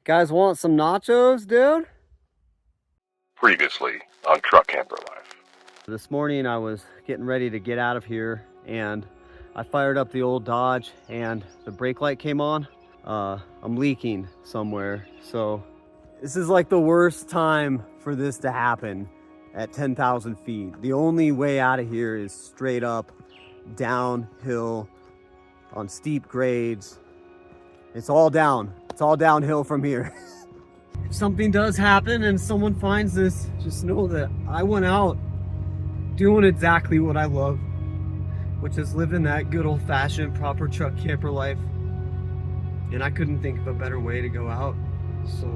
Guys want some nachos, dude? Previously on Truck Camper Life. This morning I was getting ready to get out of here and I fired up the old Dodge and the brake light came on. I'm leaking somewhere. So this is like the worst time for this to happen at 10,000 feet. The only way out of here is straight up downhill on steep grades. It's all down. It's all downhill from here. If something does happen and someone finds this, just know that I went out doing exactly what I love, which is living that good old-fashioned proper truck camper life. And I couldn't think of a better way to go out. So,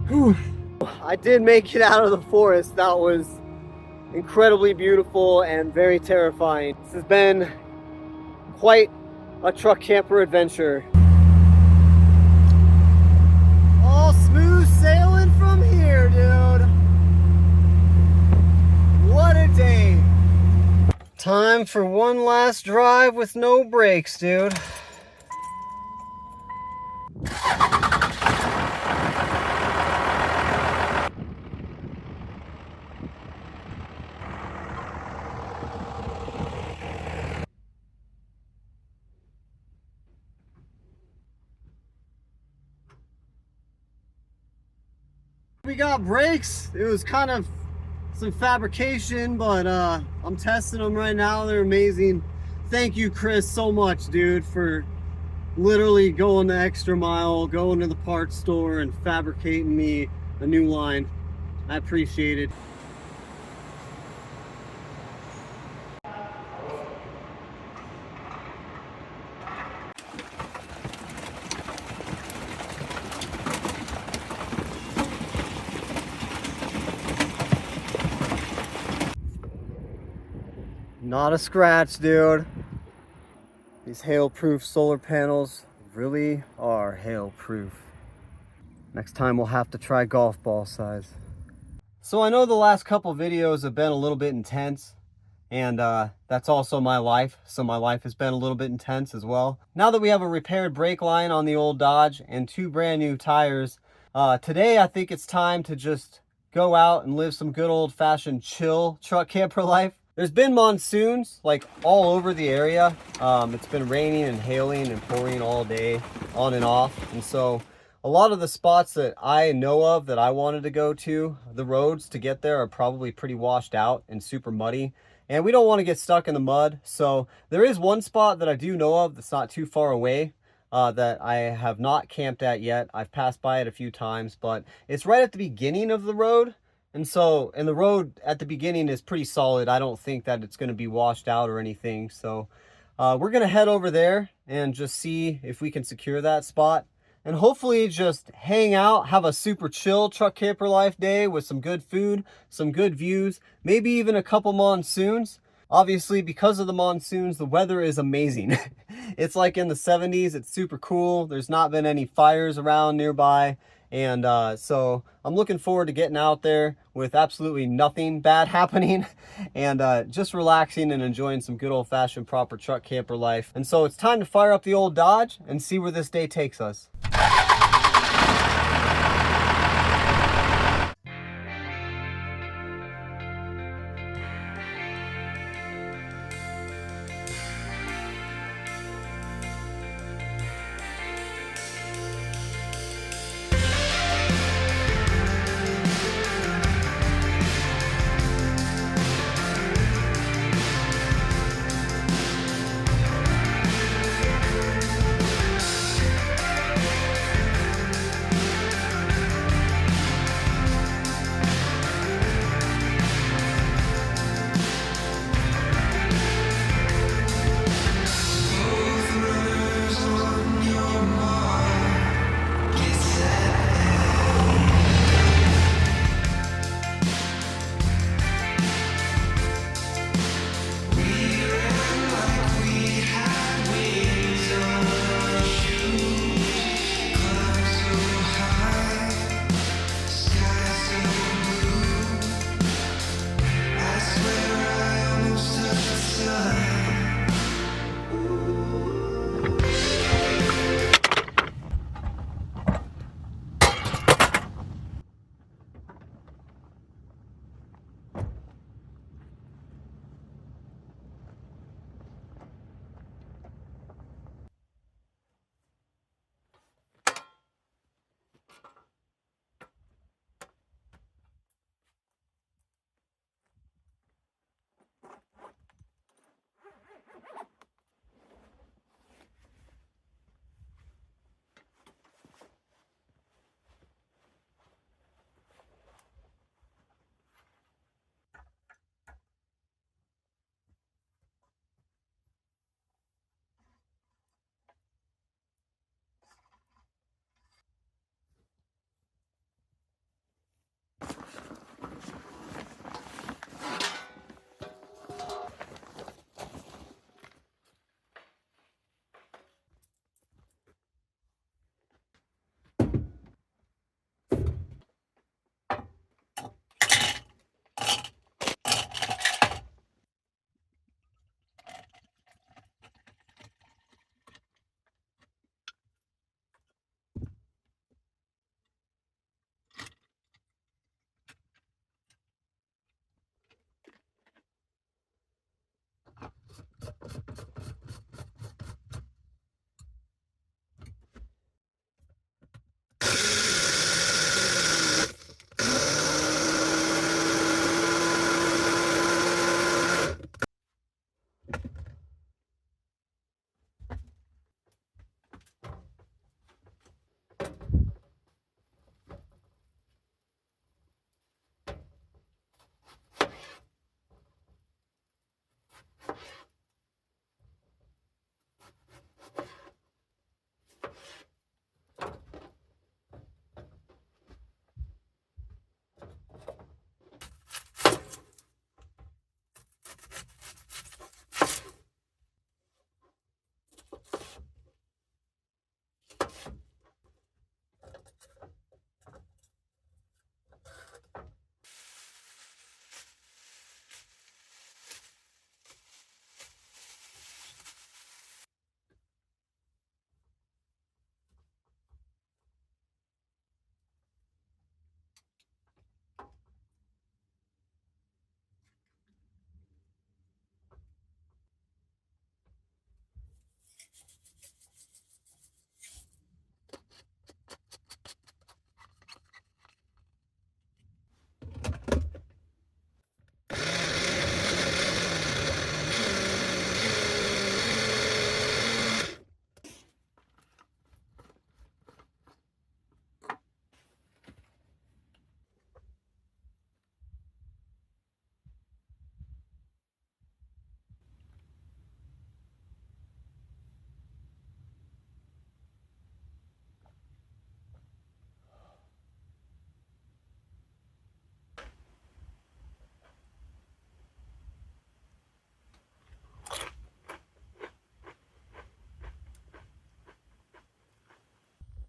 whew. I did make it out of the forest. That was incredibly beautiful and very terrifying. This has been quite a truck camper adventure. All smooth sailing from here, dude. What a day. Time for one last drive with no brakes, dude. We got brakes. It was kind of some fabrication, but I'm testing them right now. They're amazing. Thank you, Chris, so much, dude, for literally going the extra mile, going to the parts store and fabricating me a new line. I appreciate it. Not a scratch, dude. These hail-proof solar panels really are hail-proof. Next time we'll have to try golf ball size. So I know the last couple videos have been a little bit intense, and that's also my life. So my life has been a little bit intense as well. Now that we have a repaired brake line on the old Dodge and 2 brand new tires, today I think it's time to just go out and live some good old-fashioned chill truck camper life. There's been monsoons like all over the area. It's been raining and hailing and pouring all day on and off. And so a lot of the spots that I know of that I wanted to go to, the roads to get there are probably pretty washed out and super muddy. And we don't want to get stuck in the mud. So there is one spot that I do know of that's not too far away that I have not camped at yet. I've passed by it a few times, but it's right at the beginning of the road. And the road at the beginning is pretty solid. I don't think that it's going to be washed out or anything. So we're going to head over there and just see if we can secure that spot. And hopefully just hang out, have a super chill truck camper life day with some good food, some good views, maybe even a couple monsoons. Obviously, because of the monsoons, the weather is amazing. It's like in the 70s. It's super cool. There's not been any fires around nearby. And so I'm looking forward to getting out there with absolutely nothing bad happening and just relaxing and enjoying some good old-fashioned proper truck camper life. And so it's time to fire up the old Dodge and see where this day takes us.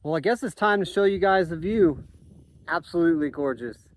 Well, I guess it's time to show you guys the view. Absolutely gorgeous.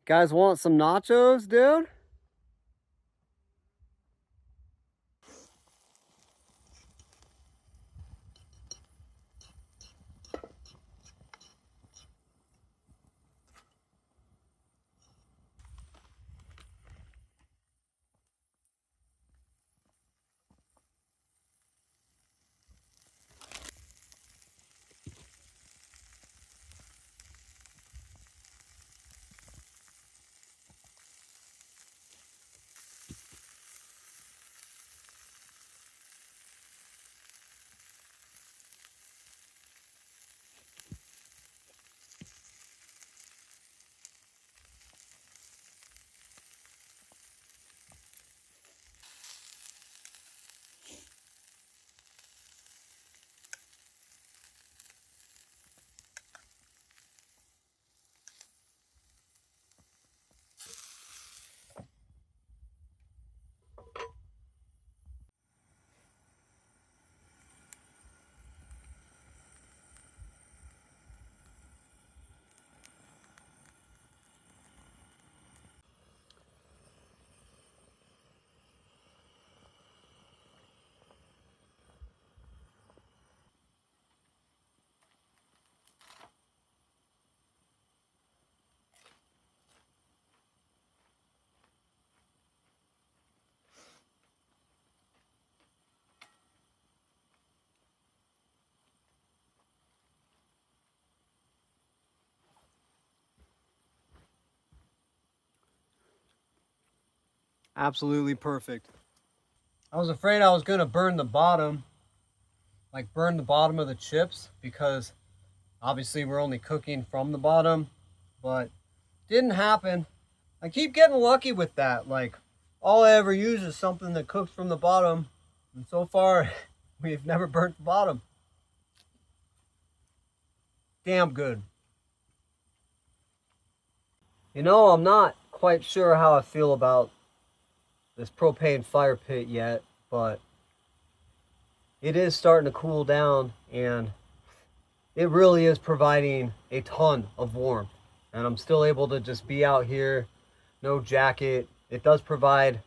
Guys want some nachos, dude? Absolutely perfect. I was afraid I was gonna burn the bottom, like burn the bottom of the chips, because obviously we're only cooking from the bottom, but didn't happen. I keep getting lucky with that. Like, all I ever use is something that cooks from the bottom, and so far we've never burnt the bottom. Damn good. You know, I'm not quite sure how I feel about this propane fire pit yet, but it is starting to cool down, and it really is providing a ton of warmth. And I'm still able to just be out here, no jacket. It does provide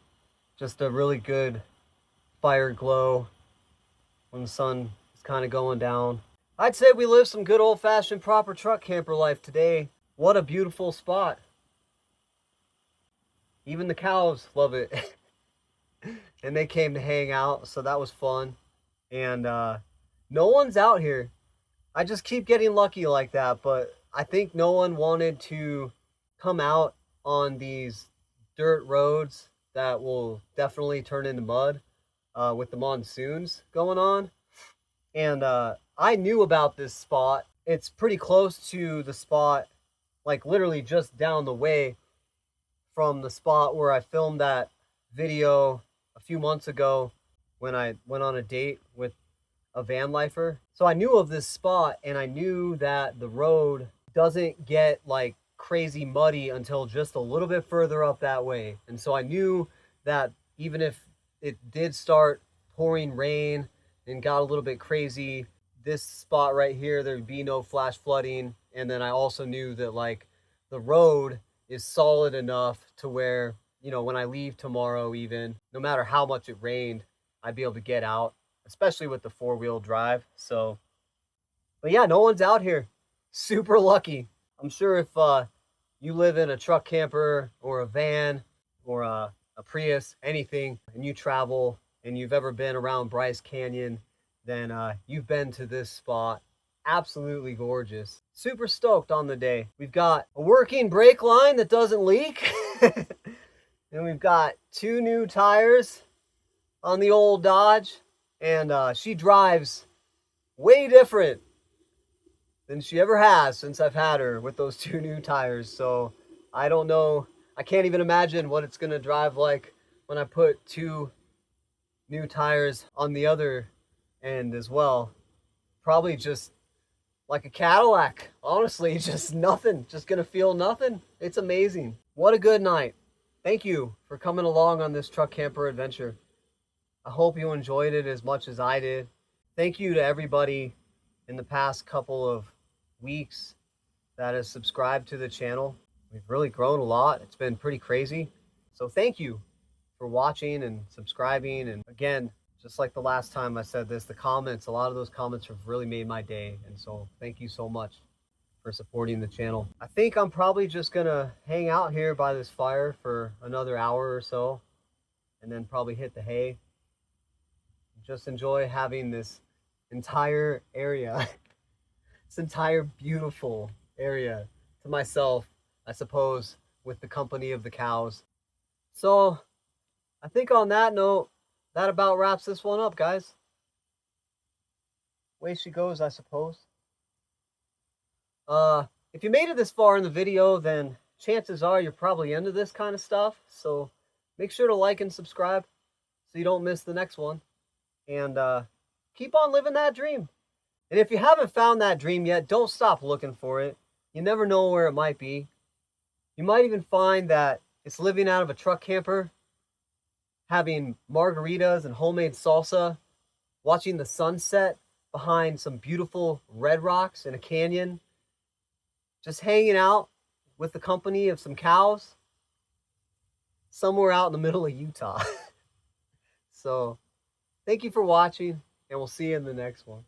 just a really good fire glow when the sun is kind of going down. I'd say we live some good old-fashioned proper truck camper life today. What a beautiful spot. Even the cows love it. And they came to hang out, so that was fun. And no one's out here. I just keep getting lucky like that, but I think no one wanted to come out on these dirt roads that will definitely turn into mud with the monsoons going on. And I knew about this spot. It's pretty close to the spot, like literally just down the way from the spot where I filmed that video a few months ago when I went on a date with a van lifer. So I knew of this spot, and I knew that the road doesn't get like crazy muddy until just a little bit further up that way. And so I knew that even if it did start pouring rain and got a little bit crazy, this spot right here, there'd be no flash flooding. And then I also knew that like the road is solid enough to where, you know, when I leave tomorrow, even no matter how much it rained, I'd be able to get out, especially with the 4-wheel drive. So, but yeah, no one's out here. Super lucky. I'm sure if you live in a truck camper or a van or a Prius, anything, and you travel and you've ever been around Bryce Canyon, then you've been to this spot. Absolutely gorgeous. Super stoked on the day. We've got a working brake line that doesn't leak. And we've got 2 new tires on the old Dodge. And she drives way different than she ever has since I've had her with those 2 new tires. So I don't know. I can't even imagine what it's going to drive like when I put 2 new tires on the other end as well. Probably just like a Cadillac. Honestly, just nothing. Just going to feel nothing. It's amazing. What a good night. Thank you for coming along on this truck camper adventure. I hope you enjoyed it as much as I did. Thank you to everybody in the past couple of weeks that has subscribed to the channel. We've really grown a lot. It's been pretty crazy. So thank you for watching and subscribing. And again, just like the last time I said this, the comments, a lot of those comments have really made my day. And so thank you so much for supporting the channel. I think I'm probably just gonna hang out here by this fire for another hour or so, and then probably hit the hay. Just enjoy having this entire area, this entire beautiful area to myself, I suppose, with the company of the cows. So I think on that note, that about wraps this one up, guys. Way she goes, I suppose. If you made it this far in the video, then chances are you're probably into this kind of stuff. So make sure to like and subscribe so you don't miss the next one. And keep on living that dream. And if you haven't found that dream yet, don't stop looking for it. You never know where it might be. You might even find that it's living out of a truck camper, having margaritas and homemade salsa, watching the sunset behind some beautiful red rocks in a canyon, just hanging out with the company of some cows somewhere out in the middle of Utah. So thank you for watching, and we'll see you in the next one.